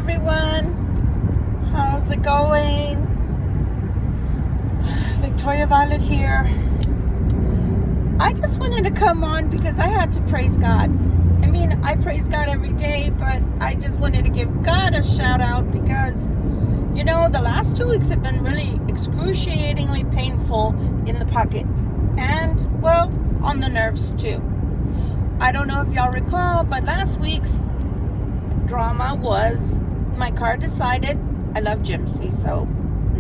everyone. How's it going? Victoria Violet here. I just wanted to come on because I had to praise God. I mean, I praise God every day, but I just wanted to give God a shout out because, you know, the last 2 weeks have been really excruciatingly painful in the pocket and, well, on the nerves too. I don't know if y'all recall, but last week's drama was my car decided. I love Jimsy, so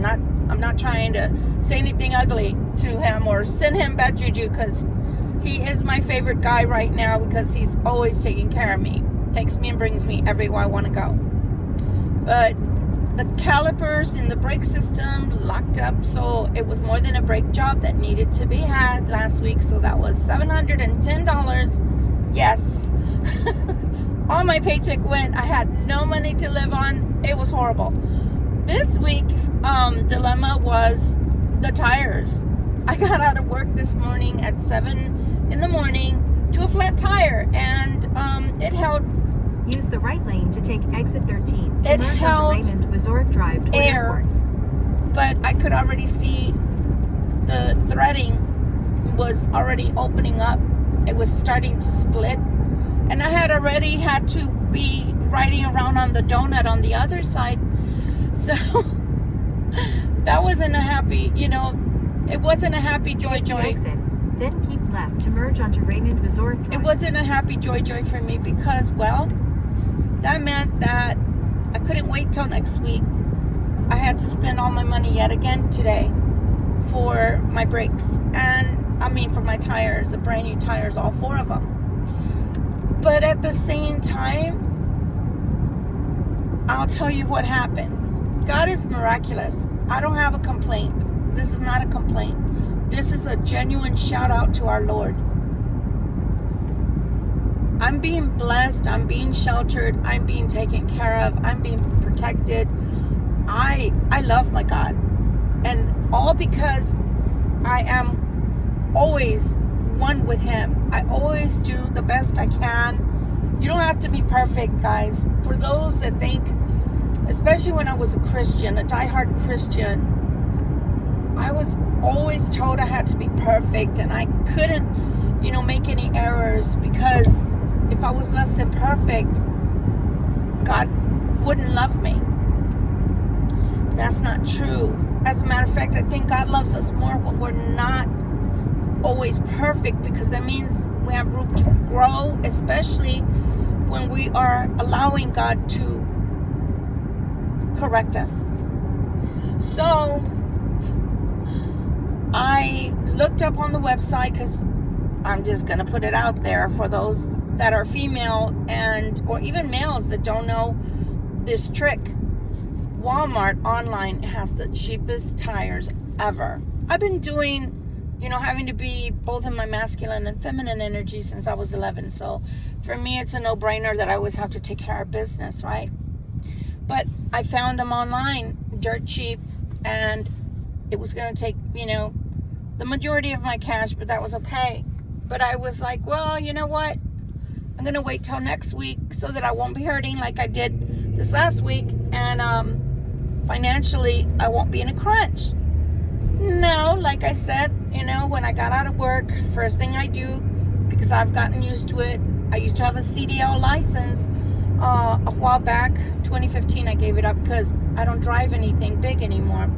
I'm not trying to say anything ugly to him or send him bad juju, because he is my favorite guy right now because he's always taking care of me, takes me and brings me everywhere I want to go. But the calipers in the brake system locked up, so it was more than a brake job that needed to be had last week. So that was $710. Yes. All my paycheck went. I had no money to live on. It was horrible. This week's dilemma was the tires. I got out of work this morning at 7 in the morning to a flat tire, and it held. Use the right lane to take exit 13 to It merge held onto Raymond Wazorek Drive toward air, airport. but I could already see the threading was already opening up. It was starting to split, and I had already had to be riding around on the donut on the other side. So that wasn't a happy, it wasn't a happy joy. Exit, then keep left to merge onto Raymond Wazorek Drive. It wasn't a happy joy for me because, well, that meant that I couldn't wait till next week. I had to spend all my money yet again today for my brakes and, for my tires, the brand new tires, all 4 of them. But at the same time, I'll tell you what happened. God is miraculous. I don't have a complaint. This is not a complaint. This is a genuine shout out to our Lord. I'm being blessed. I'm being sheltered. I'm being taken care of. I'm being protected. I love my God. And all because I am always one with Him. I always do the best I can. You don't have to be perfect, guys. For those that think, especially when I was a Christian, a diehard Christian, I was always told I had to be perfect and I couldn't, make any errors, because if I was less than perfect, God wouldn't love me. That's not true. As a matter of fact, I think God loves us more when we're not always perfect, because that means we have room to grow, especially when we are allowing God to correct us. So I looked up on the website, because I'm just going to put it out there for those that are female or even males that don't know this trick. Walmart online has the cheapest tires ever. I've been doing, having to be both in my masculine and feminine energy since I was 11. So for me, it's a no-brainer that I always have to take care of business, right? But I found them online, dirt cheap, and it was going to take, the majority of my cash, but that was okay. But I was like, well, you know what? I'm going to wait till next week so that I won't be hurting like I did this last week. And financially, I won't be in a crunch. No, like I said, when I got out of work, first thing I do, because I've gotten used to it, I used to have a CDL license a while back, 2015. I gave it up because I don't drive anything big anymore.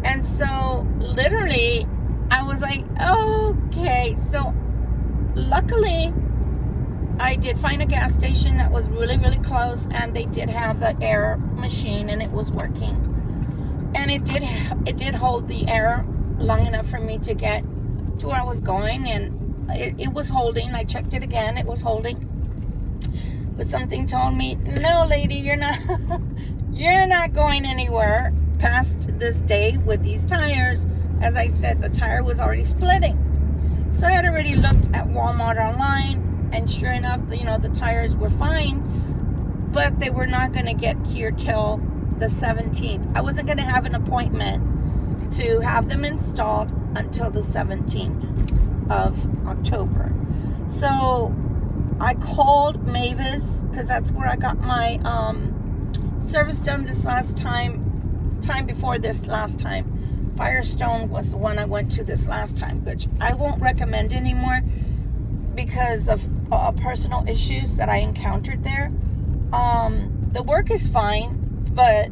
And so literally I was like, okay. So luckily I did find a gas station that was really, really close, and they did have the air machine and it was working. And it did hold the air long enough for me to get to where I was going, and it was holding. I checked it again, it was holding. But something told me, no lady, you're not going anywhere past this day with these tires. As I said, the tire was already splitting. So I had already looked at Walmart online, and sure enough, the tires were fine, but they were not going to get here till the 17th. I wasn't going to have an appointment to have them installed until the 17th of October. So I called Mavis, because that's where I got my service done this last time before this last time. Firestone was the one I went to this last time, which I won't recommend anymore because of personal issues that I encountered there. The work is fine, but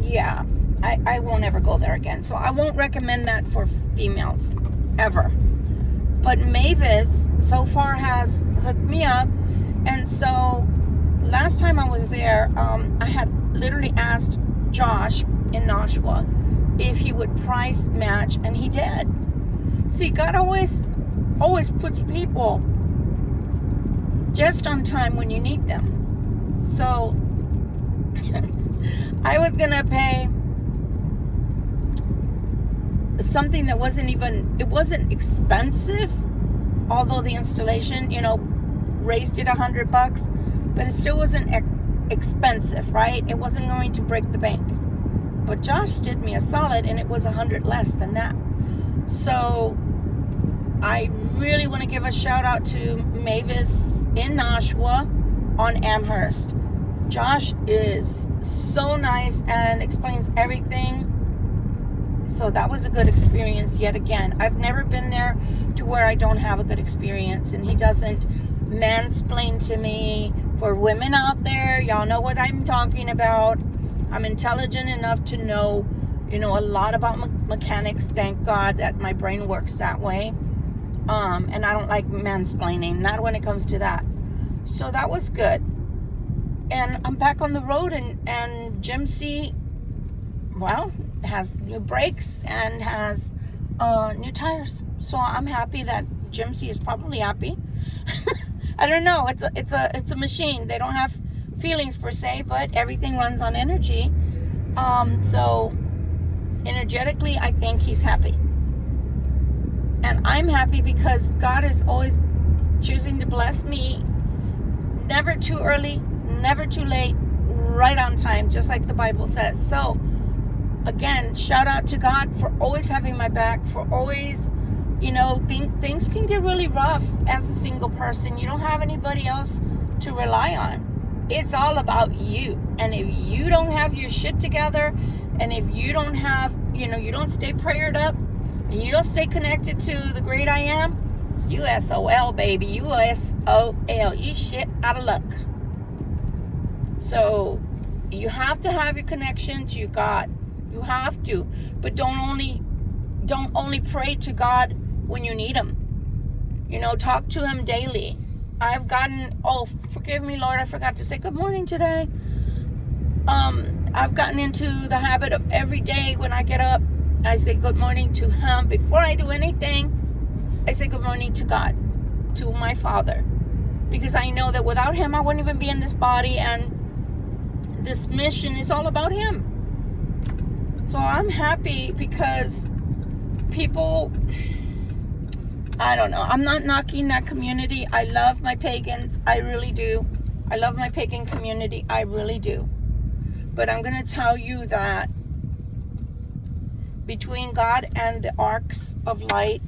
yeah, I won't ever go there again. So I won't recommend that for females ever. But Mavis so far has hooked me up, and so last time I was there, I had literally asked Josh in Nashua if he would price match, and he did. See, God always puts people just on time when you need them. So I was gonna pay something that wasn't expensive, although the installation, raised it $100, but it still wasn't expensive, right? It wasn't going to break the bank. But Josh did me a solid, and it was $100 less than that. So I really want to give a shout out to Mavis in Nashua on Amherst. Josh is so nice and explains everything. So that was a good experience yet again. I've never been there to where I don't have a good experience, and he doesn't mansplain to me. For women out there, y'all know what I'm talking about. I'm intelligent enough to know, a lot about mechanics. Thank God that my brain works that way. And I don't like mansplaining, not when it comes to that. So that was good. And I'm back on the road, and Jim C, well, has new brakes and has new tires. So I'm happy that Jim C is probably happy. I don't know. It's a machine. They don't have feelings per se, but everything runs on energy. So energetically, I think he's happy. And I'm happy because God is always choosing to bless me. Never too early, never too late, right on time, just like the Bible says. So again, shout out to God for always having my back, for always, things can get really rough as a single person. You don't have anybody else to rely on. It's all about you. And if you don't have your shit together, and if you don't have, you don't stay prayered up, and you don't stay connected to the great I am, you SOL, baby. You SOL. You shit out of luck. So you have to have your connection to God. You have to. But don't only pray to God when you need him. Talk to him daily. I've gotten, forgive me, Lord, I forgot to say good morning today. I've gotten into the habit of every day when I get up, I say good morning to him. Before I do anything, I say good morning to God, to my Father. Because I know that without him, I wouldn't even be in this body, and this mission is all about him. So I'm happy because people, I don't know. I'm not knocking that community. I love my pagans. I really do. I love my pagan community. I really do. But I'm going to tell you that between God and the arcs of light,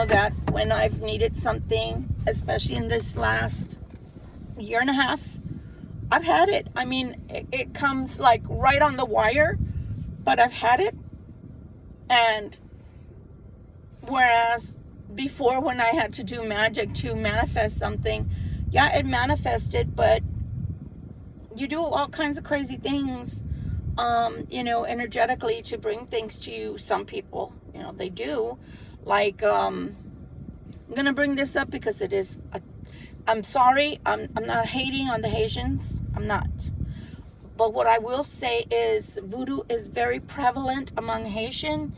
that when I've needed something, especially in this last year and a half, I've had it. I mean, it comes like right on the wire, but I've had it. And whereas before, when I had to do magic to manifest something, yeah, it manifested, but you do all kinds of crazy things, energetically to bring things to you. Some people, they do. Like, I'm going to bring this up because it is, I'm sorry, I'm not hating on the Haitians. I'm not. But what I will say is voodoo is very prevalent among Haitian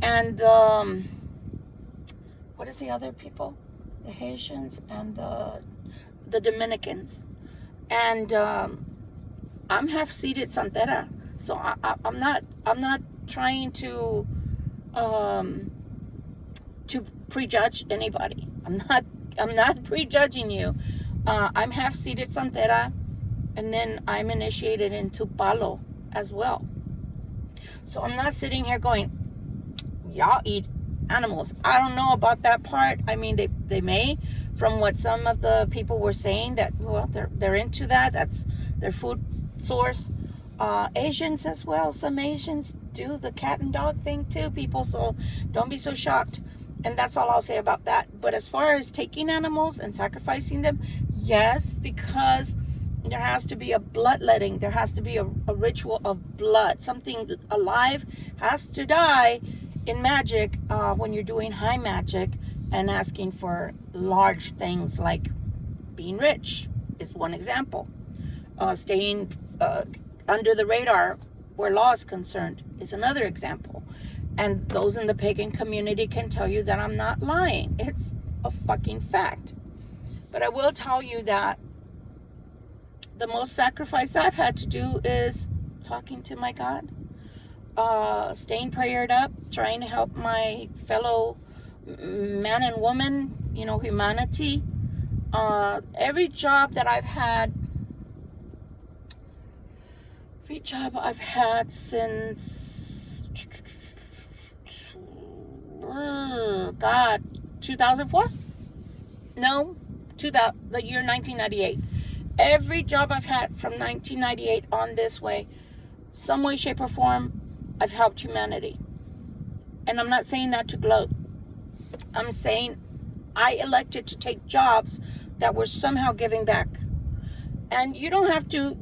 and what is the other people? The Haitians and the Dominicans. And I'm half-seated Santera, so I'm not trying to prejudge anybody. I'm not prejudging you. I'm half-seated Santera, and then I'm initiated into Palo as well. So I'm not sitting here going, y'all eat animals. I don't know about that part. I mean, they may, from what some of the people were saying, that, well, they're into that. That's their food source. Asians as well. Some Asians do the cat and dog thing too, people. So don't be so shocked. And that's all I'll say about that. But as far as taking animals and sacrificing them, yes, because there has to be a bloodletting. There has to be a ritual of blood. Something alive has to die in magic when you're doing high magic and asking for large things, like being rich is one example. Staying under the radar where law is concerned is another example. And those in the pagan community can tell you that I'm not lying. It's a fucking fact. But I will tell you that the most sacrifice I've had to do is talking to my God, staying prayered up, trying to help my fellow man and woman, humanity. Every job I've had since 2004? No, the year 1998. Every job I've had from 1998 on this way, some way, shape, or form, I've helped humanity. And I'm not saying that to gloat. I'm saying I elected to take jobs that were somehow giving back. And you don't have to,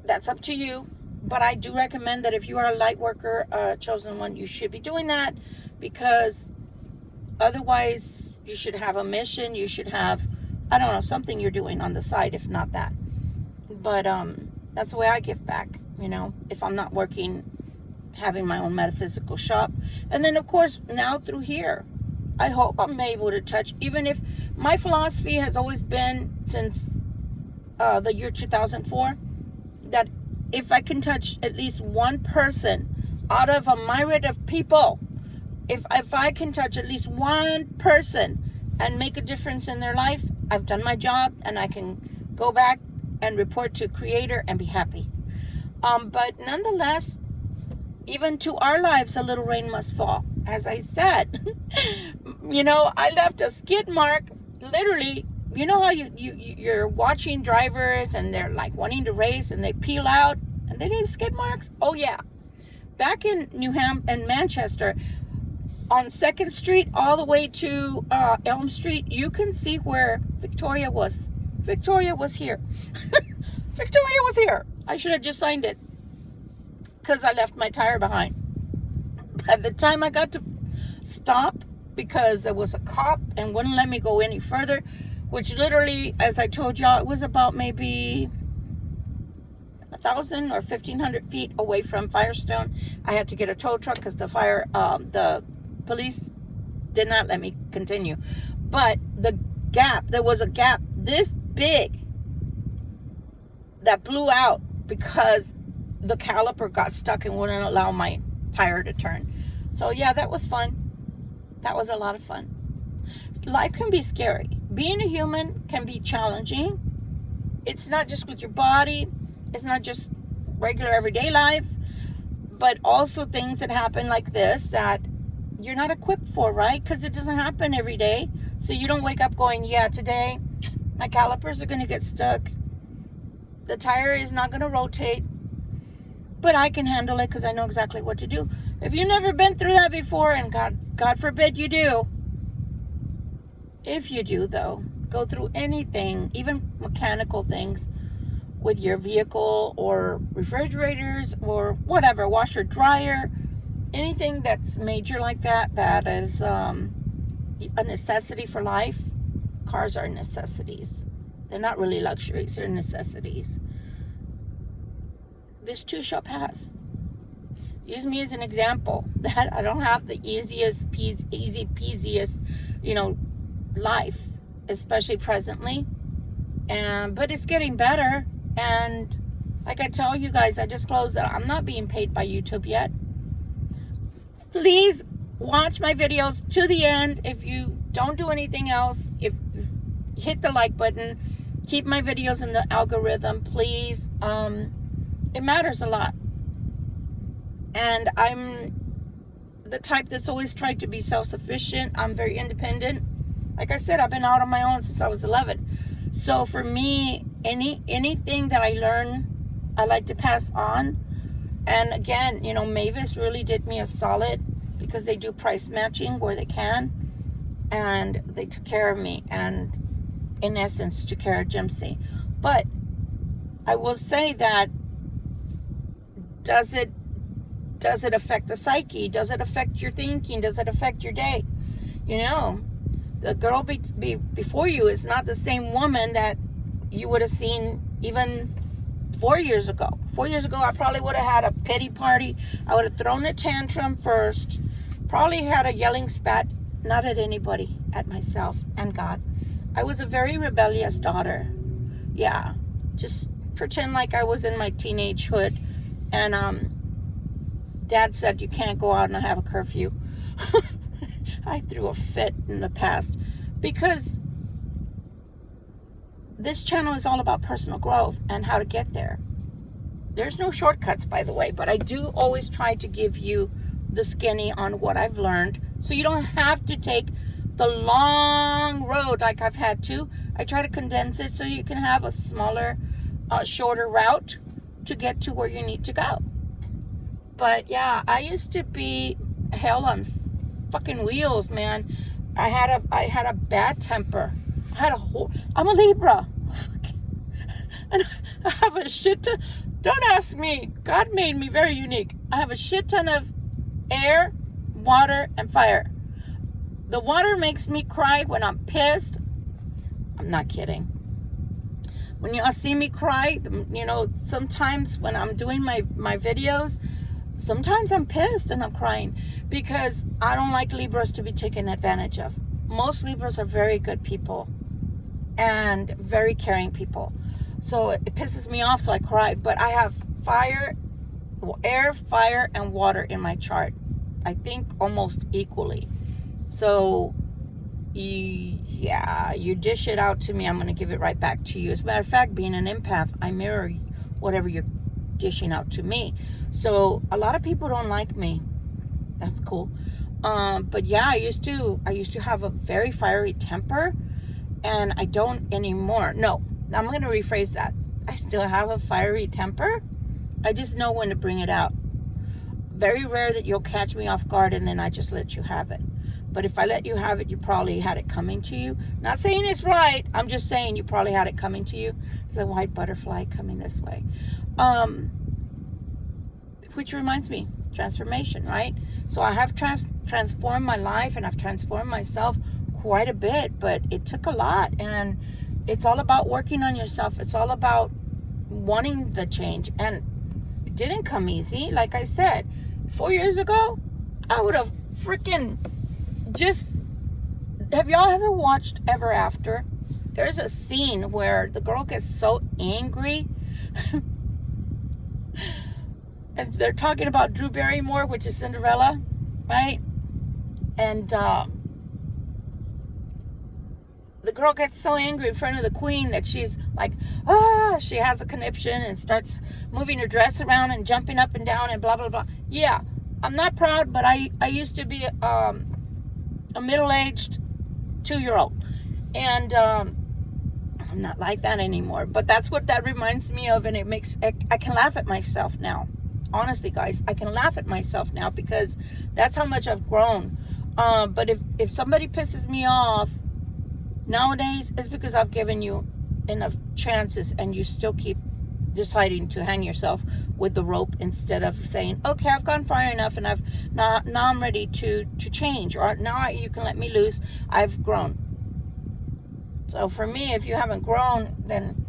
that's up to you. But I do recommend that if you are a light worker, chosen one, you should be doing that, because otherwise you should have a mission. You should have, I don't know, something you're doing on the side, if not that. But that's the way I give back, if I'm not working, having my own metaphysical shop. And then, of course, now through here, I hope I'm able to touch, even if my philosophy has always been since the year 2004, that if I can touch at least one person out of a myriad of people, if I can touch at least one person and make a difference in their life, I've done my job, and I can go back and report to Creator and be happy. But nonetheless, even to our lives, a little rain must fall. As I said, I left a skid mark. Literally, you know how you're watching drivers and they're like wanting to race and they peel out and they leave skid marks? Oh yeah. Back in Manchester, on 2nd Street all the way to Elm Street, you can see where Victoria was. Victoria was here. Victoria was here. I should have just signed it, because I left my tire behind. By the time I got to stop, because there was a cop and wouldn't let me go any further, which literally, as I told y'all, it was about maybe 1,000 or 1,500 feet away from Firestone. I had to get a tow truck because the police did not let me continue. But there was a gap this big that blew out because the caliper got stuck and wouldn't allow my tire to turn. So yeah, that was fun. That was a lot of fun. Life can be scary. Being a human can be challenging. It's not just with your body. It's not just regular everyday life, but also things that happen like this that you're not equipped for, right? Because it doesn't happen every day. So you don't wake up going, yeah, today my calipers are going to get stuck. The tire is not going to rotate, but I can handle it because I know exactly what to do. If you've never been through that before, and God forbid you do, if you do though, go through anything, even mechanical things with your vehicle or refrigerators or whatever, washer, dryer, anything that's major like that, that is a necessity for life. Cars are necessities. They're not really luxuries, they're necessities. This too shall pass. Use me as an example that I don't have the easy peasiest, life, especially presently. But it's getting better. And like I tell you guys, I disclosed that I'm not being paid by YouTube yet. Please watch my videos to the end. If you don't do anything else, hit the like button. Keep my videos in the algorithm, please. It matters a lot. And I'm the type that's always tried to be self-sufficient. I'm very independent. Like I said, I've been out on my own since I was 11. So for me, anything that I learn I like to pass on. And again, you know, Mavis really did me a solid because they do price matching where they can, and they took care of me, and in essence took care of Jimsy. But I will say that, does it affect the psyche? Does it affect your thinking? Does it affect your day? You know, the girl before you is not the same woman that you would have seen even 4 years ago. 4 years ago, I probably would have had a pity party. I would have thrown a tantrum first, probably had a yelling spat, not at anybody, at myself and God. I was a very rebellious daughter. Yeah, just pretend like I was in my teenagehood. And Dad said you can't go out and have a curfew. I threw a fit in the past because this channel is all about personal growth and how to get there. There's no shortcuts, by the way, but I do always try to give you the skinny on what I've learned, so you don't have to take the long road like I've had to. I try to condense it so you can have a smaller, shorter route to get to where you need to go. But yeah, I used to be hell on fucking wheels, man. I had a bad temper. I'm a Libra. And I have a shit ton. Don't ask me. God made me very unique. I have a shit ton of air, water, and fire. The water makes me cry when I'm pissed. I'm not kidding. When y'all see me cry, you know, sometimes when I'm doing my videos, sometimes I'm pissed and I'm crying because I don't like Libras to be taken advantage of. Most Libras are very good people and very caring people. So it pisses me off, so I cry. But I have fire, air, fire, and water in my chart. I think almost equally. So, yeah, you dish it out to me, I'm going to give it right back to you. As a matter of fact, being an empath, I mirror whatever you're dishing out to me. So a lot of people don't like me. That's cool. But yeah, I used to have a very fiery temper, and I don't anymore. No, I'm going to rephrase that. I still have a fiery temper. I just know when to bring it out. Very rare that you'll catch me off guard and then I just let you have it. But if I let you have it, you probably had it coming to you. Not saying it's right. I'm just saying you probably had it coming to you. It's a white butterfly coming this way. Which reminds me, transformation, right? So I have transformed my life, and I've transformed myself quite a bit, but it took a lot. And it's all about working on yourself. It's all about wanting the change. And it didn't come easy. Like I said, 4 years ago, I would have freaking just... Have y'all ever watched Ever After? There's a scene where the girl gets so angry. And they're talking about Drew Barrymore, which is Cinderella, right? And the girl gets so angry in front of the queen that she's like, she has a conniption and starts moving her dress around and jumping up and down and blah, blah, blah. Yeah, I'm not proud, but I used to be a middle-aged 2-year-old. And I'm not like that anymore. But that's what that reminds me of, and it makes... I can laugh at myself now. Honestly, guys, I can laugh at myself now because that's how much I've grown. But if somebody pisses me off nowadays, it's because I've given you enough chances and you still keep deciding to hang yourself with the rope instead of saying, okay, I've gone far enough and now I'm ready to change, or now you can let me loose. I've grown. So for me, if you haven't grown, then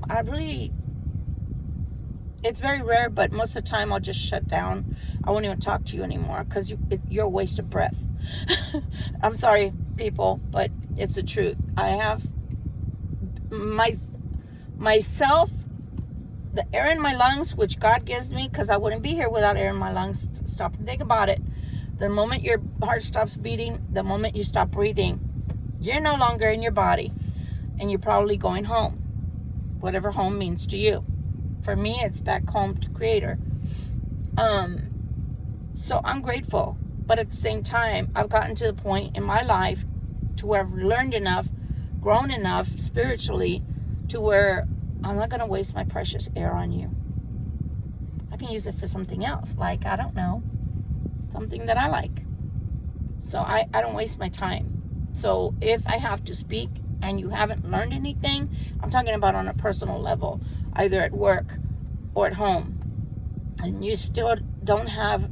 it's very rare, but most of the time I'll just shut down. I won't even talk to you anymore because you're a waste of breath. I'm sorry, people, but it's the truth. I have myself, the air in my lungs, which God gives me, because I wouldn't be here without air in my lungs. Stop and think about it. The moment your heart stops beating, the moment you stop breathing, you're no longer in your body, and you're probably going home, whatever home means to you. For me, it's back home to Creator. So I'm grateful. But at the same time, I've gotten to the point in my life to where I've learned enough, grown enough spiritually, to where I'm not going to waste my precious air on you. I can use it for something else. Like, I don't know, something that I like. So I don't waste my time. So if I have to speak and you haven't learned anything, I'm talking about on a personal level, either at work or at home, and you still don't have,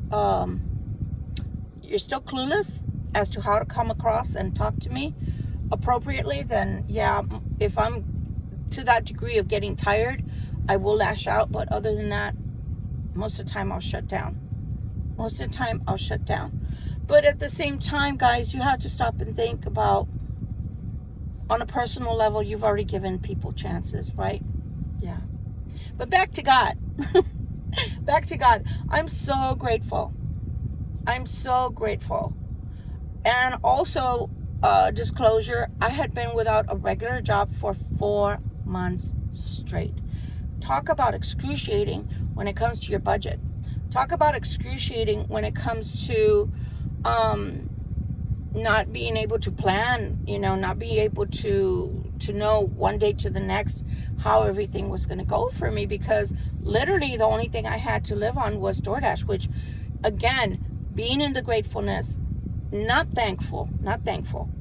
you're still clueless as to how to come across and talk to me appropriately, then yeah, if I'm to that degree of getting tired, I will lash out. But other than that, most of the time I'll shut down. Most of the time I'll shut down. But at the same time, guys, you have to stop and think about, on a personal level, you've already given people chances, right? Yeah. But back to God. Back to God. I'm so grateful. I'm so grateful. And also, disclosure, I had been without a regular job for 4 months straight. Talk about excruciating when it comes to your budget. Talk about excruciating when it comes to not being able to plan, not being able to know one day to the next how everything was going to go for me, because literally the only thing I had to live on was DoorDash, which, again, being in the gratefulness, not thankful,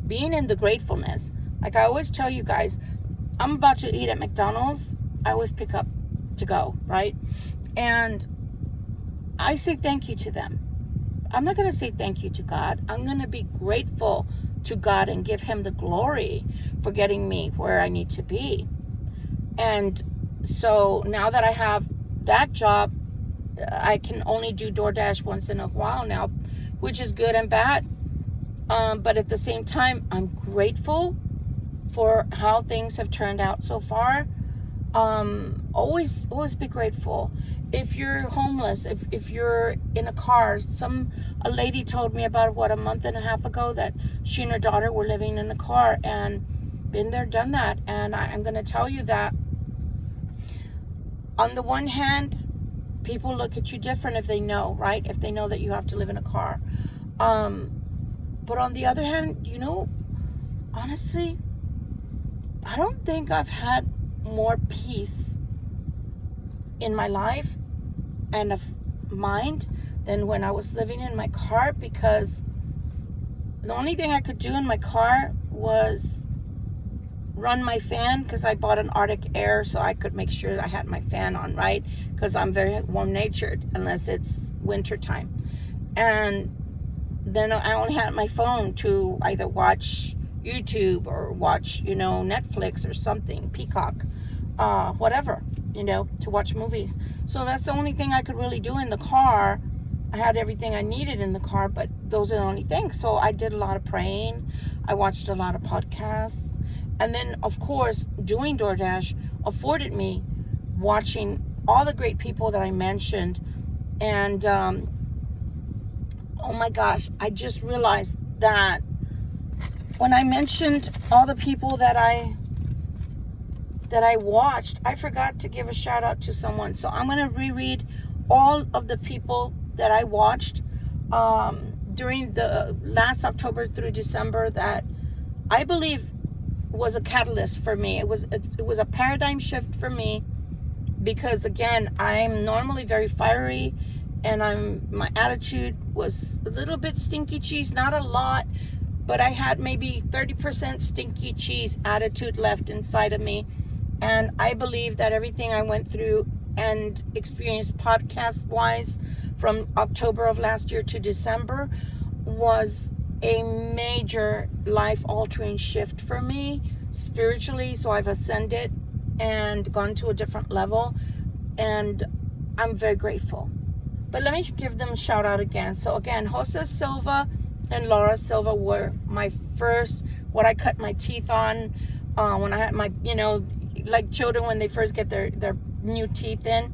being in the gratefulness. Like I always tell you guys, I'm about to eat at McDonald's, I always pick up to go, right? And I say thank you to them. I'm not going to say thank you to God. I'm going to be grateful to God and give him the glory for getting me where I need to be. And so now that I have that job, I can only do DoorDash once in a while now, which is good and bad. But at the same time, I'm grateful for how things have turned out so far. Always be grateful. If you're homeless, if you're in a car, a lady told me about, a month and a half ago, that she and her daughter were living in a car, and been there, done that. And I'm going to tell you that on the one hand, people look at you different if they know, right? If they know that you have to live in a car. But on the other hand, honestly, I don't think I've had more peace in my life and of mind than when I was living in my car, because the only thing I could do in my car was run my fan, because I bought an Arctic Air so I could make sure I had my fan on, right? Because I'm very warm-natured unless it's winter time. And then I only had my phone to either watch YouTube or watch, Netflix or something, Peacock, whatever, to watch movies. So that's the only thing I could really do in the car. I had everything I needed in the car, but those are the only things. So I did a lot of praying. I watched a lot of podcasts. And then, of course, doing DoorDash afforded me watching all the great people that I mentioned. And, oh my gosh, I just realized that when I mentioned all the people that I watched, I forgot to give a shout out to someone. So I'm going to reread all of the people that I watched during the last October through December that I believe was a catalyst for me. It was a paradigm shift for me, because again, I'm normally very fiery, and my attitude was a little bit stinky cheese, not a lot, but I had maybe 30% stinky cheese attitude left inside of me. And I believe that everything I went through and experienced podcast wise from October of last year to December was a major life altering shift for me spiritually. So I've ascended and gone to a different level, and I'm very grateful. But let me give them a shout out again. So again, Jose Silva and Laura Silva were my first, what I cut my teeth on when I had my, like children when they first get their new teeth in.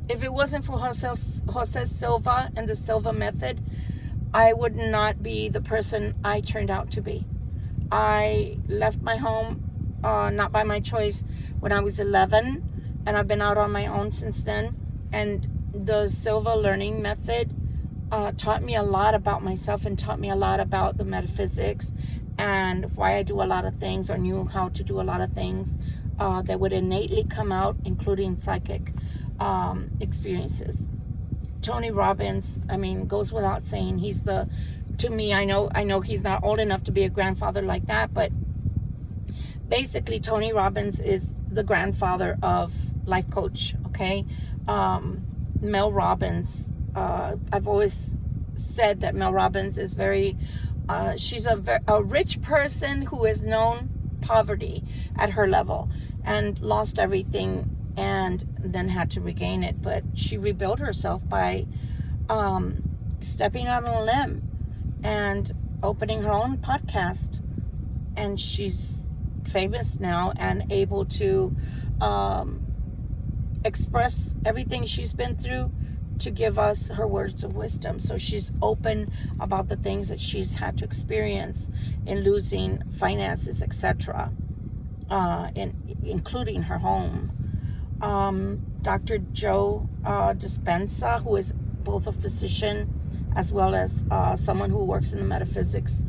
If it wasn't for Jose Silva and the Silva method, I would not be the person I turned out to be. I left my home, not by my choice, when I was 11, and I've been out on my own since then. And the Silva learning method taught me a lot about myself, and taught me a lot about the metaphysics and why I do a lot of things, or knew how to do a lot of things that would innately come out, including psychic. experiences. Tony Robbins, I mean, goes without saying, to me, I know he's not old enough to be a grandfather like that, but basically Tony Robbins is the grandfather of life coach, okay? Mel Robbins, I've always said that Mel Robbins is she's a rich person who has known poverty at her level and lost everything and then had to regain it. But she rebuilt herself by stepping out on a limb and opening her own podcast. And she's famous now and able to express everything she's been through to give us her words of wisdom. So she's open about the things that she's had to experience in losing finances, etc., including her home. Dr. Joe Dispenza, who is both a physician as well as someone who works in the metaphysics,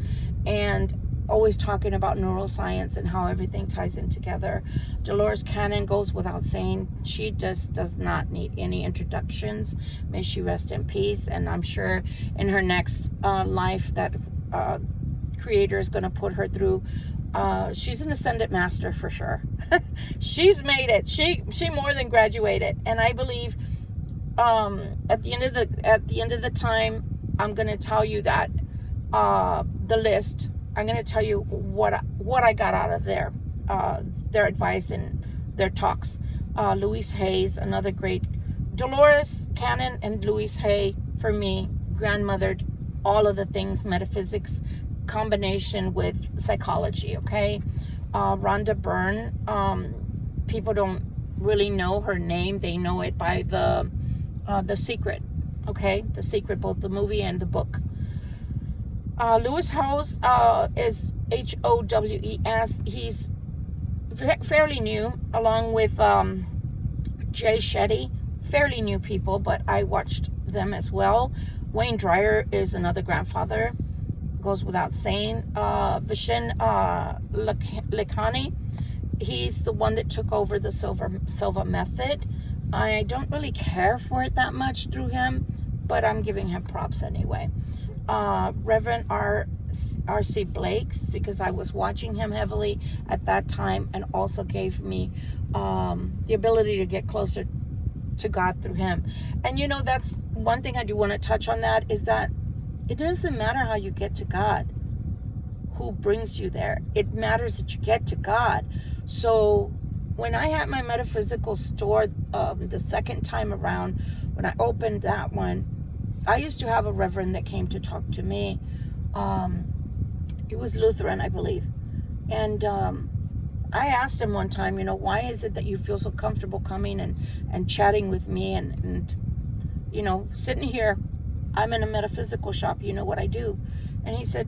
and always talking about neuroscience and how everything ties in together. Dolores Cannon goes without saying. She just does not need any introductions. May she rest in peace. And I'm sure in her next life that Creator is going to put her through, she's an ascended master for sure. She's made it. She more than graduated. And I believe at the end of the time, I'm going to tell you that the list. I'm going to tell you what I got out of their advice and their talks. Louise Hayes, another great. Dolores Cannon and Louise Hay, for me, grandmothered all of the things, metaphysics, combination with psychology, okay? Rhonda Byrne, people don't really know her name. They know it by The Secret, okay? The Secret, both the movie and the book. Lewis Howes is Howes. He's fairly new, along with Jay Shetty. Fairly new people, but I watched them as well. Wayne Dyer is another grandfather, goes without saying. Vishen Lakhani, he's the one that took over the Silva method. I don't really care for it that much through him, but I'm giving him props anyway. Reverend R.C. Blakes, because I was watching him heavily at that time, and also gave me the ability to get closer to God through him. And you know, that's one thing I do want to touch on, that is that it doesn't matter how you get to God, who brings you there. It matters that you get to God. So when I had my metaphysical store the second time around, when I opened that one, I used to have a reverend that came to talk to me. He was Lutheran, I believe. And I asked him one time, you know, why is it that you feel so comfortable coming and chatting with me and you know, sitting here? I'm in a metaphysical shop. You know what I do. And he said,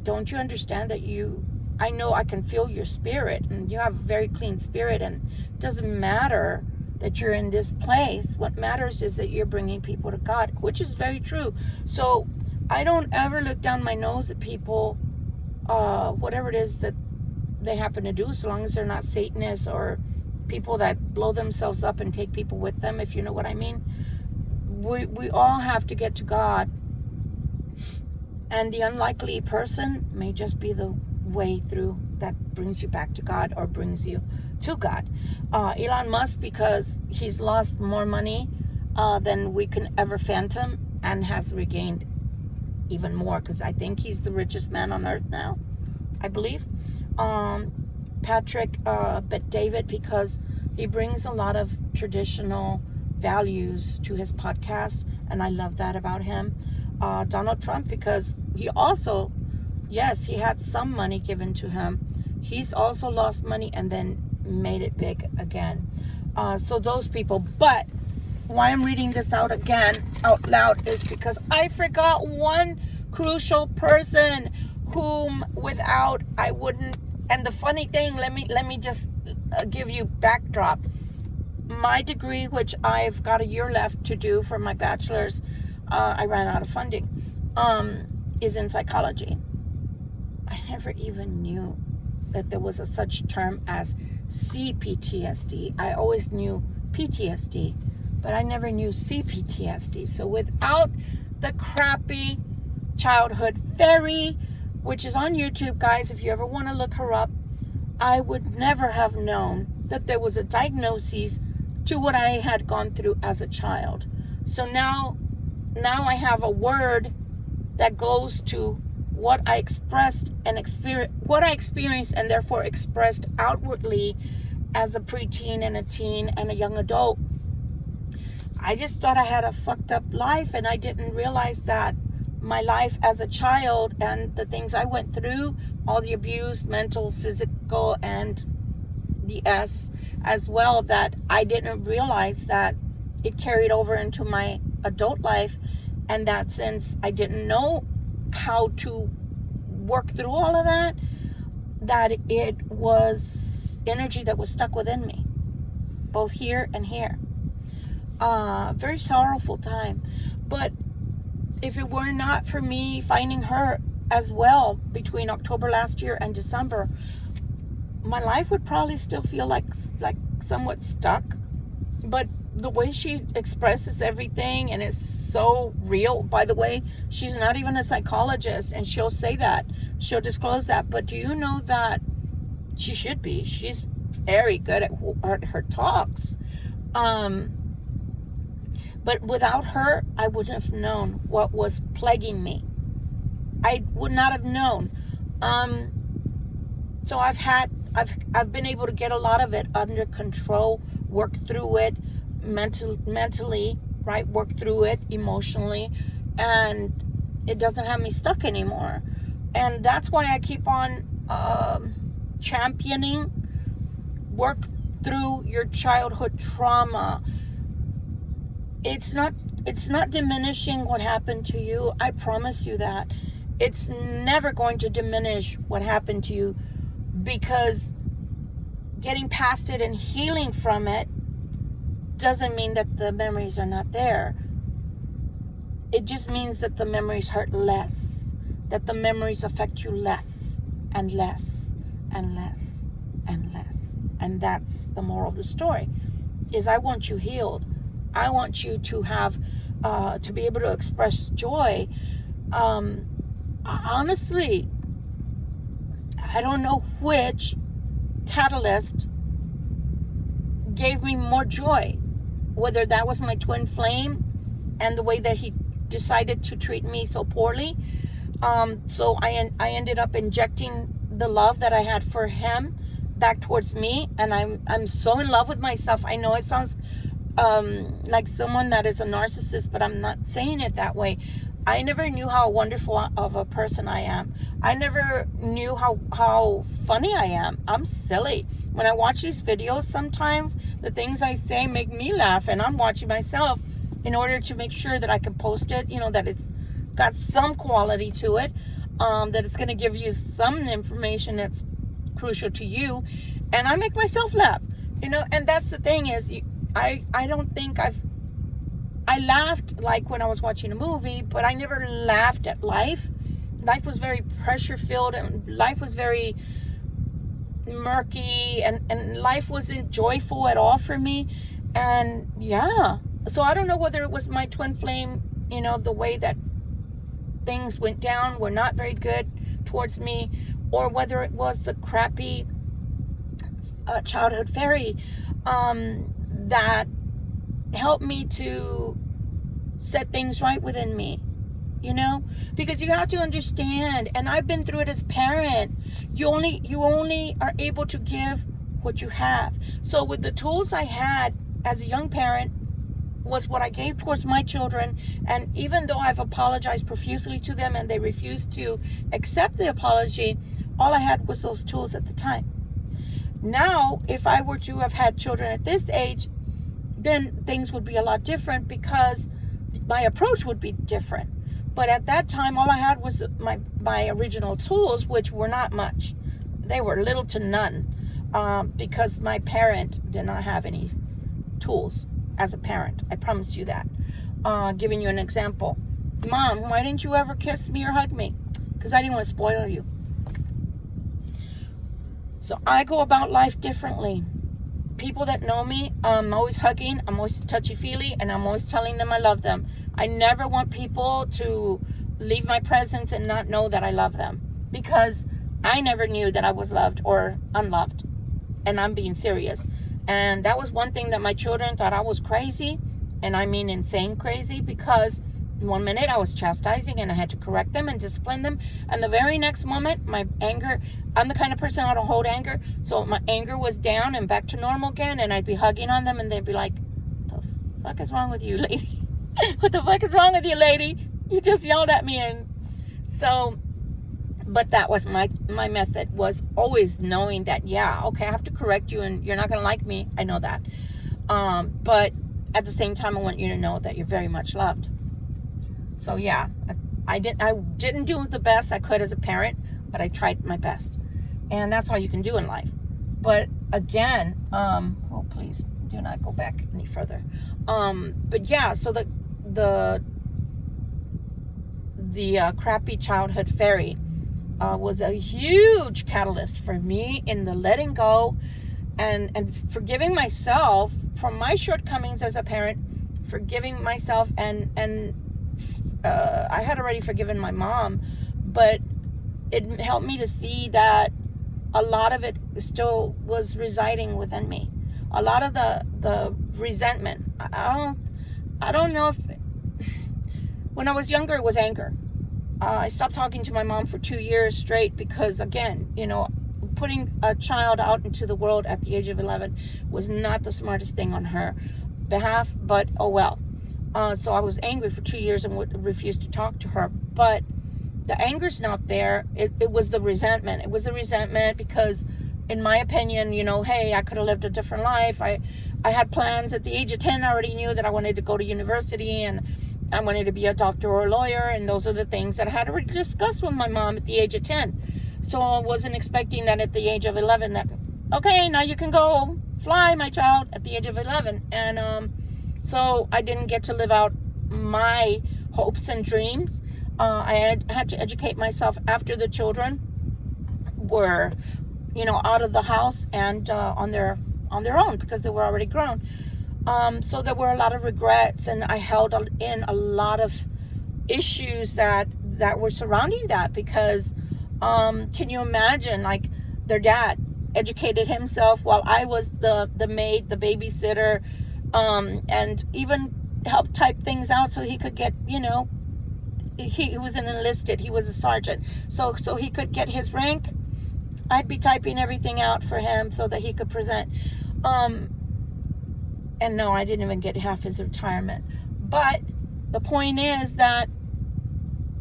don't you understand that I know I can feel your spirit, and you have a very clean spirit, and it doesn't matter that you're in this place. What matters is that you're bringing people to God, which is very true. So I don't ever look down my nose at people, whatever it is that they happen to do, so long as they're not Satanists or people that blow themselves up and take people with them, if you know what I mean. We all have to get to God, and the unlikely person may just be the way through that brings you back to God or brings you to God. Elon Musk, because he's lost more money than we can ever fathom, and has regained even more, because I think he's the richest man on earth now, I believe. Patrick Bet-David, because he brings a lot of traditional values to his podcast, and I love that about him. Donald Trump, because he also, yes, he had some money given to him. He's also lost money and then made it big again. So those people. But why I'm reading this out loud is because I forgot one crucial person whom without I wouldn't. And the funny thing, let me just give you backdrop. My degree, which I've got a year left to do for my bachelor's, I ran out of funding, is in psychology. I never even knew that there was a such term as CPTSD. I always knew PTSD, but I never knew CPTSD. So without the crappy childhood fairy, which is on YouTube, guys, if you ever want to look her up, I would never have known that there was a diagnosis to what I had gone through as a child. So now I have a word that goes to what I expressed and experienced and therefore expressed outwardly as a preteen and a teen and a young adult. I just thought I had a fucked up life, and I didn't realize that my life as a child and the things I went through, all the abuse, mental, physical, and the S as well, that I didn't realize that it carried over into my adult life, and that since I didn't know how to work through all of that, that it was energy that was stuck within me, both here and here. Very sorrowful time. But if it were not for me finding her as well between October last year and December, my life would probably still feel like somewhat stuck. But the way she expresses everything, and is so real. By the way, she's not even a psychologist, and she'll say that, she'll disclose that. But do you know that she should be? She's very good at her talks. But without her, I wouldn't have known what was plaguing me. I would not have known. So I've been able to get a lot of it under control, work through it mentally, right? Work through it emotionally, and it doesn't have me stuck anymore. And that's why I keep on championing work through your childhood trauma. It's not diminishing what happened to you. I promise you that. It's never going to diminish what happened to you, because getting past it and healing from it doesn't mean that the memories are not there. It just means that the memories hurt less, that the memories affect you less and less and less and less. And that's the moral of the story, is I want you healed. I want you to have, to be able to express joy. Honestly, I don't know which catalyst gave me more joy, whether that was my twin flame and the way that he decided to treat me so poorly. So I ended up injecting the love that I had for him back towards me, and I'm so in love with myself. I know it sounds like someone that is a narcissist, but I'm not saying it that way. I never knew how wonderful of a person I am. I never knew how funny I am. I'm silly. When I watch these videos, sometimes the things I say make me laugh, and I'm watching myself in order to make sure that I can post it, that it's got some quality to it, that it's going to give you some information that's crucial to you, and I make myself laugh, and that's the thing is, I don't think I laughed like when I was watching a movie, but I never laughed at life. Life was very pressure filled, and life was very murky, and life wasn't joyful at all for me. And yeah, so I don't know whether it was my twin flame, the way that things went down were not very good towards me, or whether it was the crappy childhood fairy that helped me to set things right within me, because you have to understand, and I've been through it as a parent, you only are able to give what you have. So with the tools I had as a young parent was what I gave towards my children, and even though I've apologized profusely to them and they refused to accept the apology, all I had was those tools at the time. Now, if I were to have had children at this age, then things would be a lot different, because my approach would be different. But at that time, all I had was my original tools, which were not much. They were little to none, because my parent did not have any tools as a parent. I promise you that. Giving you an example. Mom, why didn't you ever kiss me or hug me? Because I didn't want to spoil you. So I go about life differently. people that know me, I'm always hugging, I'm always touchy-feely, and I'm always telling them I love them. I never want people to leave my presence and not know that I love them, because I never knew that I was loved or unloved, and I'm being serious. And that was one thing that my children thought I was crazy, and I mean insane crazy, because one minute I was chastising and I had to correct them and discipline them, and the very next moment my anger, I'm the kind of person I don't hold anger, so my anger was down and back to normal again, and I'd be hugging on them and they'd be like, the fuck is wrong with you, lady? What the fuck is wrong with you, lady? You just yelled at me. And so, but that was my method, was always knowing that, yeah, okay, I have to correct you and you're not gonna like me, I know that, but at the same time I want you to know that you're very much loved. So yeah, I didn't do the best I could as a parent, but I tried my best, and that's all you can do in life. But again, oh, please do not go back any further. But yeah, so the crappy childhood fairy was a huge catalyst for me in the letting go and forgiving myself for my shortcomings as a parent, forgiving myself, and I had already forgiven my mom, but it helped me to see that a lot of it still was residing within me. A lot of the resentment. I don't know if, when I was younger, it was anger. I stopped talking to my mom for 2 years straight because, again, you know, putting a child out into the world at the age of 11 was not the smartest thing on her behalf, but oh well. So I was angry for 2 years and would refuse to talk to her. But the anger's not there. It was the resentment. It was the resentment because, in my opinion, you know, hey, I could have lived a different life. I had plans at the age of 10. I already knew that I wanted to go to university and I wanted to be a doctor or a lawyer. And those are the things that I had already discussed with my mom at the age of 10. So I wasn't expecting that at the age of 11 that, okay, now you can go fly, my child, at the age of 11. And so I didn't get to live out my hopes and dreams. I had to educate myself after the children were, you know, out of the house and on their own because they were already grown. So there were a lot of regrets, and I held in a lot of issues that were surrounding that because can you imagine, like, their dad educated himself while I was the maid, the babysitter, and even helped type things out so he could get, you know, he was an enlisted, he was a sergeant, so he could get his rank. I'd be typing everything out for him so that he could present. And no, I didn't even get half his retirement. But the point is that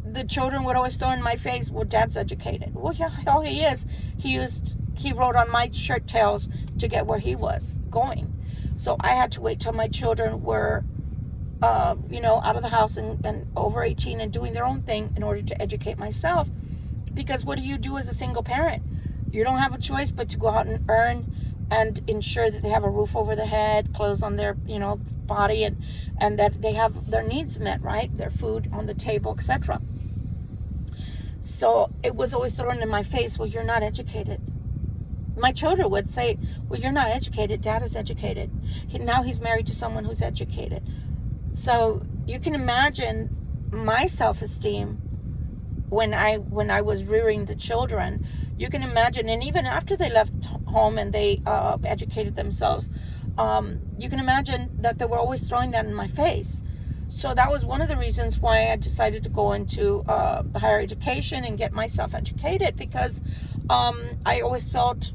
the children would always throw in my face, well, Dad's educated. Well, yeah, hell, he is. He wrote on my shirt tails to get where he was going. So I had to wait till my children were, you know, out of the house and over 18 and doing their own thing in order to educate myself. Because what do you do as a single parent? You don't have a choice but to go out and earn and ensure that they have a roof over their head, clothes on their, you know, body, and that they have their needs met, right? Their food on the table, etc. So it was always thrown in my face, well, you're not educated. My children would say, well, you're not educated. Dad is educated. Now he's married to someone who's educated. So you can imagine my self-esteem when I was rearing the children. You can imagine, and even after they left home and they educated themselves, you can imagine that they were always throwing that in my face. So that was one of the reasons why I decided to go into higher education and get myself educated, because I always felt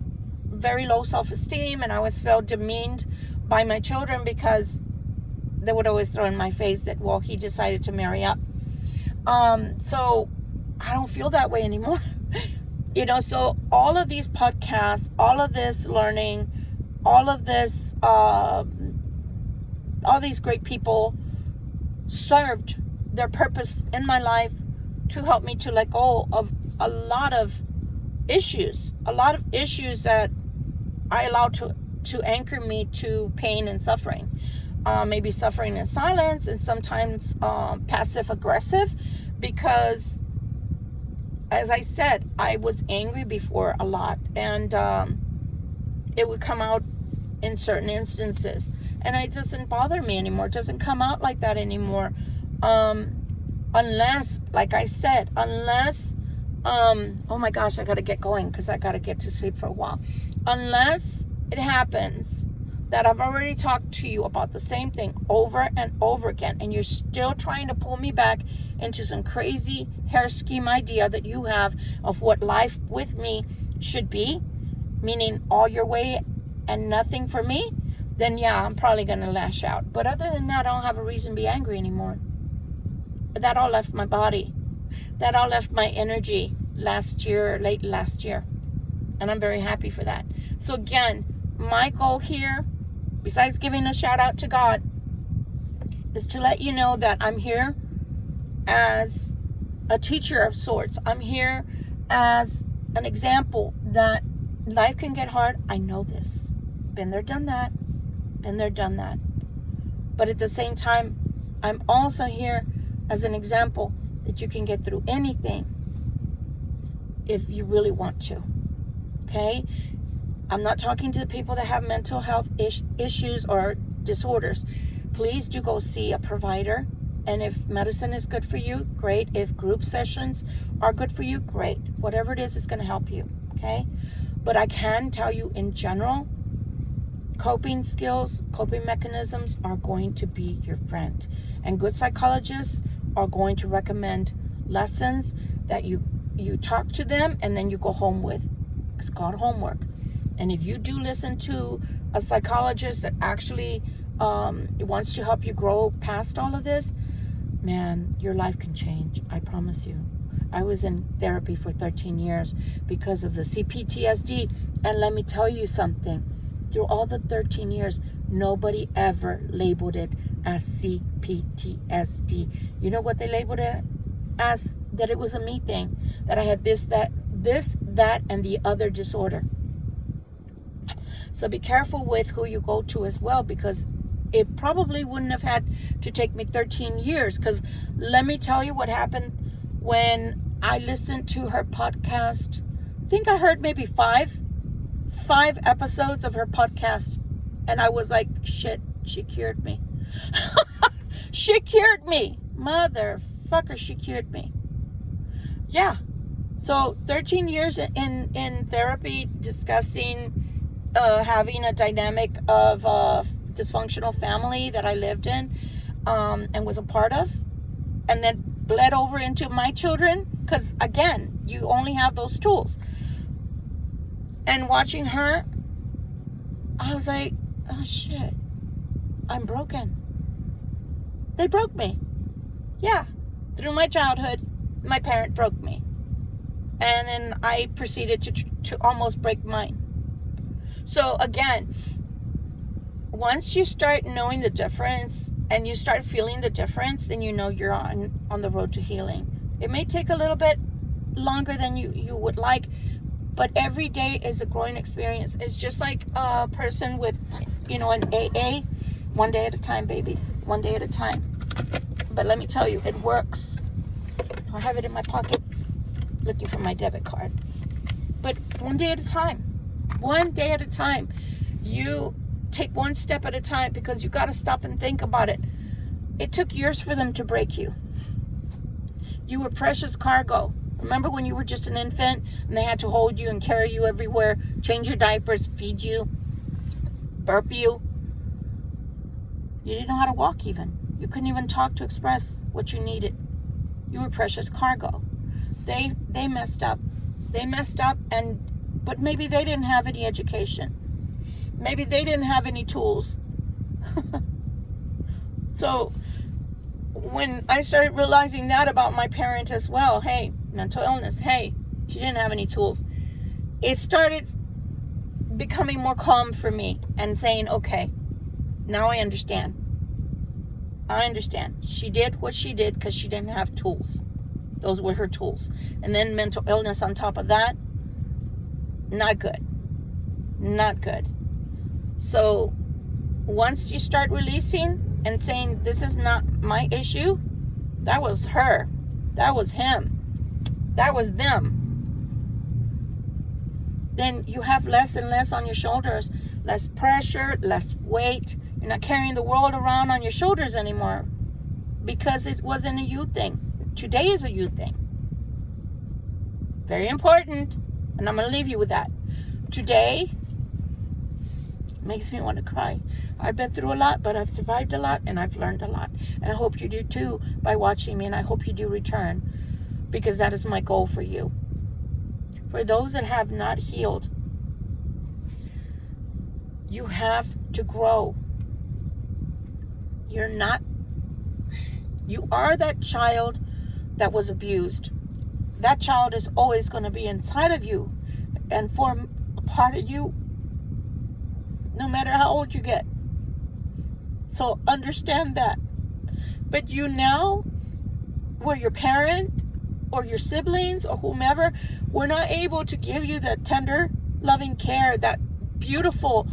very low self-esteem, and I always felt demeaned by my children because they would always throw in my face that, well, he decided to marry up. So I don't feel that way anymore. You know, so all of these podcasts, all of this learning, all of this, all these great people served their purpose in my life to help me to let go of a lot of issues that I allowed to anchor me to pain and suffering. Maybe suffering in silence, and sometimes passive aggressive, because as I said, I was angry before a lot, and it would come out in certain instances. And it doesn't bother me anymore. It doesn't come out like that anymore. Unless, like I said, oh my gosh, I got to get going because I got to get to sleep for a while. Unless it happens that I've already talked to you about the same thing over and over again, and you're still trying to pull me back into some crazy hair scheme idea that you have of what life with me should be, meaning all your way and nothing for me, then yeah, I'm probably going to lash out. But other than that, I don't have a reason to be angry anymore. That all left my body. That all left my energy late last year. And I'm very happy for that. So again, my goal here, besides giving a shout out to God, is to let you know that I'm here as a teacher of sorts. I'm here as an example that life can get hard. I know this. Been there, done that. Been there, done that. But at the same time, I'm also here as an example that you can get through anything if you really want to. Okay? I'm not talking to the people that have mental health issues or disorders. Please do go see a provider. And if medicine is good for you, great. If group sessions are good for you, great. Whatever it is going to help you. Okay? But I can tell you in general, coping skills, coping mechanisms are going to be your friend. And good psychologists are going to recommend lessons that you talk to them and then you go home with. It's called homework. And if you do listen to a psychologist that actually wants to help you grow past all of this, man, your life can change. I promise you. I was in therapy for 13 years because of the CPTSD. And let me tell you something. Through all the 13 years, nobody ever labeled it as CPTSD. You know what they labeled it as? That it was a me thing. That I had this, that, and the other disorder. So be careful with who you go to as well, because it probably wouldn't have had to take me 13 years. Because let me tell you what happened when I listened to her podcast. I think I heard maybe five episodes of her podcast. And I was like, shit, she cured me. She cured me. Motherfucker, she cured me. Yeah. So 13 years in therapy, discussing having a dynamic of a dysfunctional family that I lived in and was a part of, and then bled over into my children, because again, you only have those tools. And watching her, I was like, oh shit, I'm broken. They broke me. Yeah. Through my childhood, my parent broke me. And then I proceeded to almost break mine. So again, once you start knowing the difference and you start feeling the difference, then you know you're on the road to healing. It may take a little bit longer than you would like, but every day is a growing experience. It's just like a person with, an AA. One day at a time, babies. One day at a time. But let me tell you, it works. I have it in my pocket, looking for my debit card. But one day at a time. One day at a time. You take one step at a time, because you got to stop and think about it. It took years for them to break you. You were precious cargo. Remember when you were just an infant and they had to hold you and carry you everywhere, change your diapers, feed you, burp you? You didn't know how to walk even. You couldn't even talk to express what you needed. You were precious cargo. They messed up. They messed up, but maybe they didn't have any education. Maybe they didn't have any tools. So when I started realizing that about my parent as well, hey, mental illness, hey, she didn't have any tools. It started becoming more calm for me and saying, okay, now I understand. I understand. She did what she did because she didn't have tools. Those were her tools. And then mental illness on top of that, not good. Not good. So once you start releasing and saying, this is not my issue, that was her. That was him. That was them. Then you have less and less on your shoulders, less pressure, less weight. You're not carrying the world around on your shoulders anymore because it wasn't a you thing. Today is a you thing. Very important. And I'm going to leave you with that. Today makes me want to cry. I've been through a lot, but I've survived a lot and I've learned a lot. And I hope you do too by watching me, and I hope you do return, because that is my goal for you. For those that have not healed, you have to grow. You are that child that was abused. That child is always going to be inside of you and form a part of you no matter how old you get. So understand that. But you now, where your parent or your siblings or whomever were not able to give you that tender, loving care, that beautiful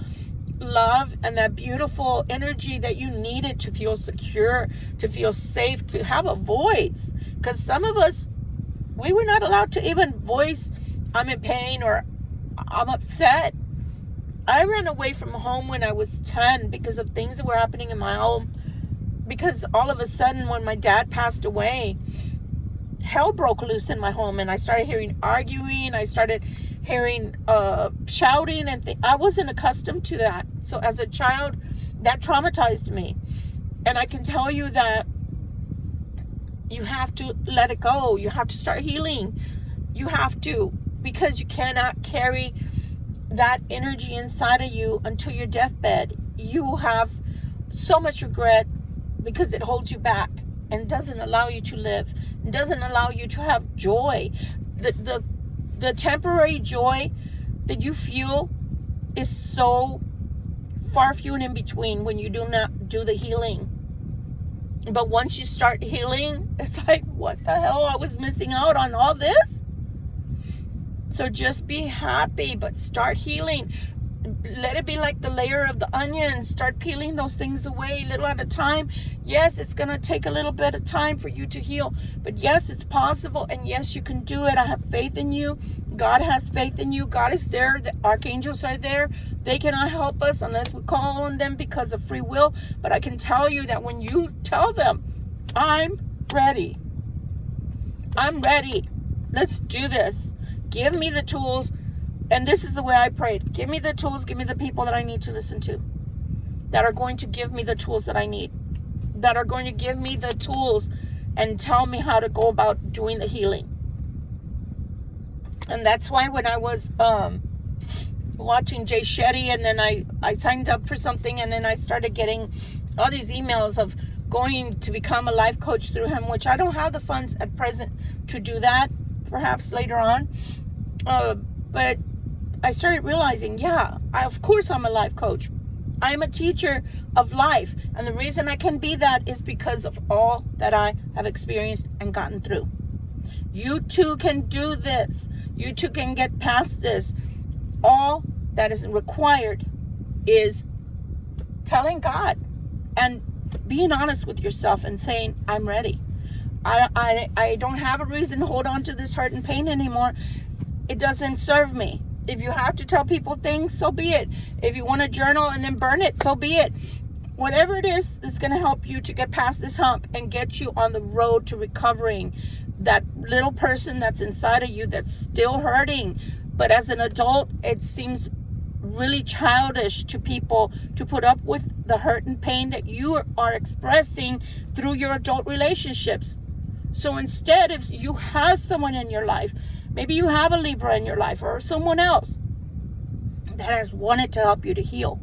love and that beautiful energy that you needed to feel secure, to feel safe, to have a voice. Because some of us, we were not allowed to even voice, I'm in pain or I'm upset. I ran away from home when I was 10 because of things that were happening in my home. Because all of a sudden, when my dad passed away, hell broke loose in my home, and I started hearing arguing. I started hearing shouting, and I wasn't accustomed to that. So as a child, that traumatized me. And I can tell you that you have to let it go. You have to start healing. You have to, because you cannot carry that energy inside of you until your deathbed. You have so much regret because it holds you back and doesn't allow you to live. It doesn't allow you to have joy. The temporary joy that you feel is so far few and in between when you do not do the healing. But once you start healing, it's like, what the hell? I was missing out on all this? So just be happy, but start healing. Let it be like the layer of the onion. Start peeling those things away little at a time. Yes, it's going to take a little bit of time for you to heal. But yes, it's possible. And yes, you can do it. I have faith in you. God has faith in you. God is there. The archangels are there. They cannot help us unless we call on them because of free will. But I can tell you that when you tell them, I'm ready. I'm ready. Let's do this. Give me the tools. And this is the way I prayed. Give me the tools. Give me the people that I need to listen to. That are going to give me the tools that I need. That are going to give me the tools and tell me how to go about doing the healing. And that's why when I was watching Jay Shetty, and then I signed up for something, and then I started getting all these emails of going to become a life coach through him, which I don't have the funds at present to do that. Perhaps later on. But I started realizing, of course I'm a life coach. I'm a teacher of life. And the reason I can be that is because of all that I have experienced and gotten through. You too can do this. You too can get past this. All that is required is telling God and being honest with yourself and saying, I'm ready. I don't have a reason to hold on to this hurt and pain anymore. It doesn't serve me. If you have to tell people things, so be it. If you want to journal and then burn it, so be it. Whatever it is that's going to help you to get past this hump and get you on the road to recovering that little person that's inside of you that's still hurting. But as an adult, it seems really childish to people to put up with the hurt and pain that you are expressing through your adult relationships. So instead, if you have someone in your life, maybe you have a Libra in your life or someone else that has wanted to help you to heal,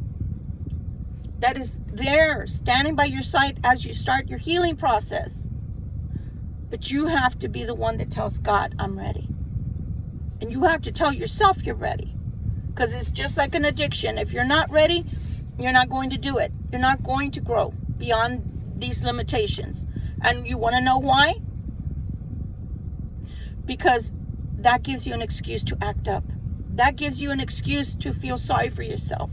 that is there standing by your side as you start your healing process. But you have to be the one that tells God, I'm ready. And you have to tell yourself you're ready. Because it's just like an addiction. If you're not ready, you're not going to do it. You're not going to grow beyond these limitations. And you want to know why? Because that gives you an excuse to act up. That gives you an excuse to feel sorry for yourself.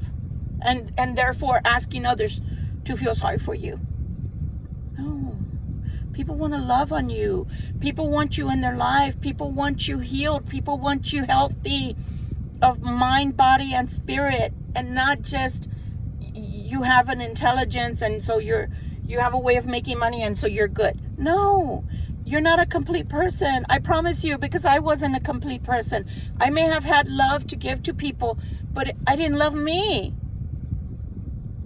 And therefore asking others to feel sorry for you. No. People want to love on you. People want you in their life. People want you healed. People want you healthy of mind, body, and spirit. and not just you have an intelligence and so you have a way of making money and so you're good. No, you're not a complete person. I promise you, because I wasn't a complete person. I may have had love to give to people, but I didn't love me.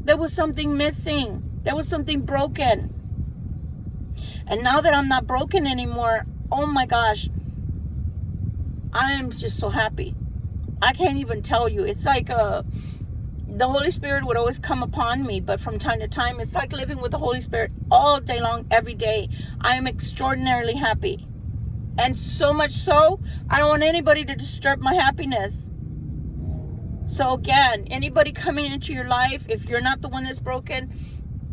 There was something missing. There was something broken. And now that I'm not broken anymore, oh my gosh, I am just so happy. I can't even tell you. It's like the Holy Spirit would always come upon me, but from time to time, it's like living with the Holy Spirit all day long, every day. I am extraordinarily happy. And so much so, I don't want anybody to disturb my happiness. So again, anybody coming into your life, if you're not the one that's broken,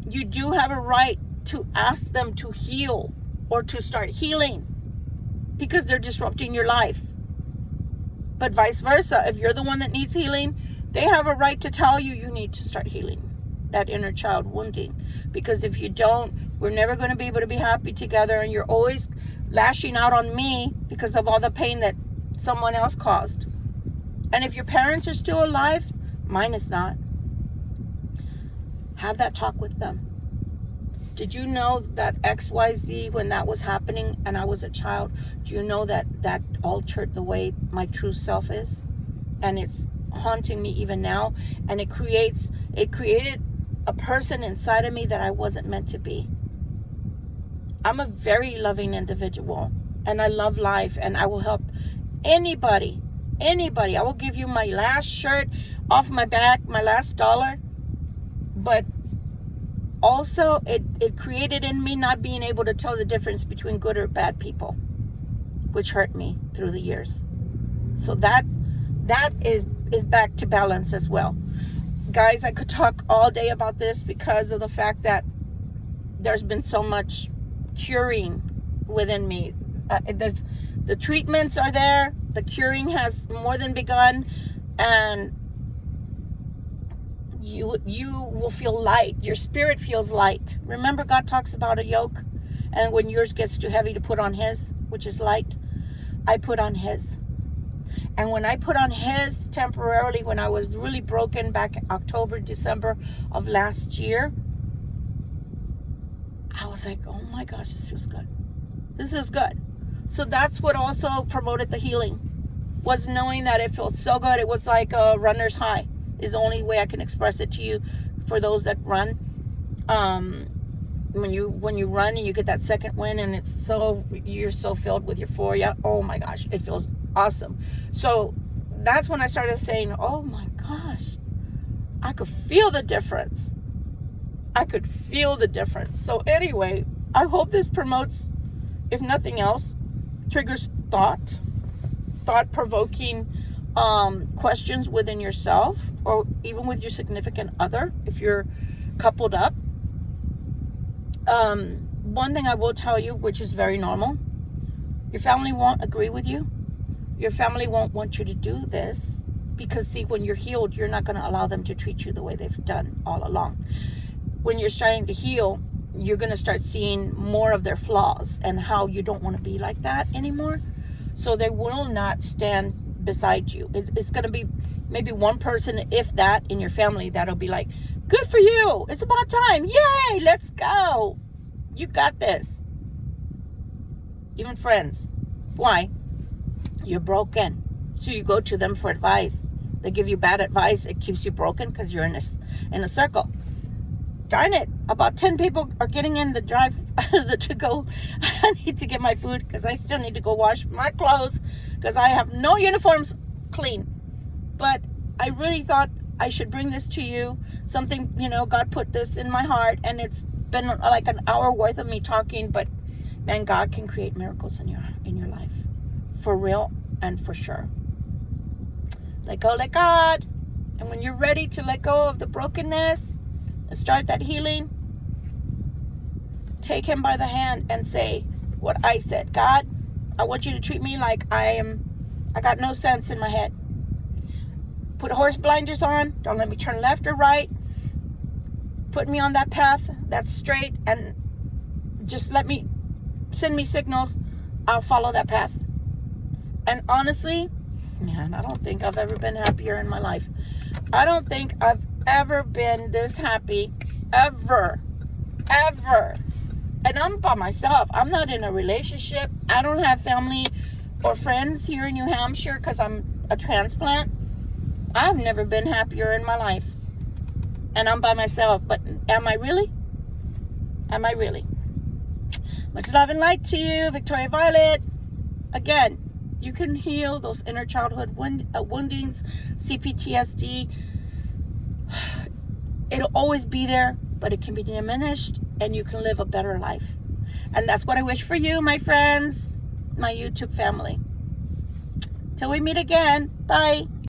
you do have a right to ask them to heal or to start healing, because they're disrupting your life. But vice versa, if you're the one that needs healing, they have a right to tell you you need to start healing that inner child wounding. Because if you don't, we're never going to be able to be happy together, and you're always lashing out on me because of all the pain that someone else caused. And if your parents are still alive, mine is not. Have that talk with them. Did you know that XYZ, when that was happening and I was a child, do you know that that altered the way my true self is? And it's haunting me even now. And it created a person inside of me that I wasn't meant to be. I'm a very loving individual, and I love life, and I will help anybody. I will give you my last shirt off my back, my last dollar. But also it created in me not being able to tell the difference between good or bad people, which hurt me through the years. So that is back to balance as well. Guys, I could talk all day about this because of the fact that there's been so much curing within me. There's the treatments are there, the curing has more than begun, and you will feel light. Your spirit feels light. Remember, God talks about a yoke, and when yours gets too heavy to put on his, which is light, I put on his. And when I put on his temporarily, when I was really broken back in October, December of last year, I was like, oh my gosh, this feels good. This is good. So that's what also promoted the healing, was knowing that it feels so good. It was like a runner's high is the only way I can express it to you. For those that run, when you run and you get that second win, and you're so filled with euphoria. Oh my gosh, it feels awesome. So that's when I started saying, oh my gosh, I could feel the difference. So anyway, I hope this promotes, if nothing else, triggers thought-provoking questions within yourself, or even with your significant other if you're coupled up. One thing I will tell you, which is very normal, your family won't agree with you. Your family won't want you to do this, because see, when you're healed, you're not going to allow them to treat you the way they've done all along. When you're starting to heal, you're going to start seeing more of their flaws and how you don't want to be like that anymore. So they will not stand beside you. It's going to be maybe one person, if that, in your family that'll be like, good for you, it's about time, yay, let's go, you got this. Even friends. Why? You're broken, so you go to them for advice. They give you bad advice. It keeps you broken because you're in a circle. Darn it, about 10 people are getting in the drive to go. I need to get my food because I still need to go wash my clothes because I have no uniforms clean. But I really thought I should bring this to you. Something, God put this in my heart, and it's been like an hour worth of me talking, but man, God can create miracles in your life, for real and for sure. Let go, let God. And when you're ready to let go of the brokenness and start that healing, take him by the hand and say what I said. God, I want you to treat me like I got no sense in my head. Put horse blinders on. Don't let me turn left or right. Put me on that path that's straight, and just send me signals. I'll follow that path. And honestly, man, I don't think I've ever been happier in my life. I don't think I've ever been this happy, ever. And I'm by myself. I'm not in a relationship. I don't have family or friends here in New Hampshire because I'm a transplant. I've never been happier in my life. And I'm by myself. But am I really? Am I really? Much love and light to you, Victoria Violet. Again, you can heal those inner childhood woundings, CPTSD. It'll always be there, but it can be diminished and you can live a better life. And that's what I wish for you, my friends, my YouTube family. Till we meet again. Bye.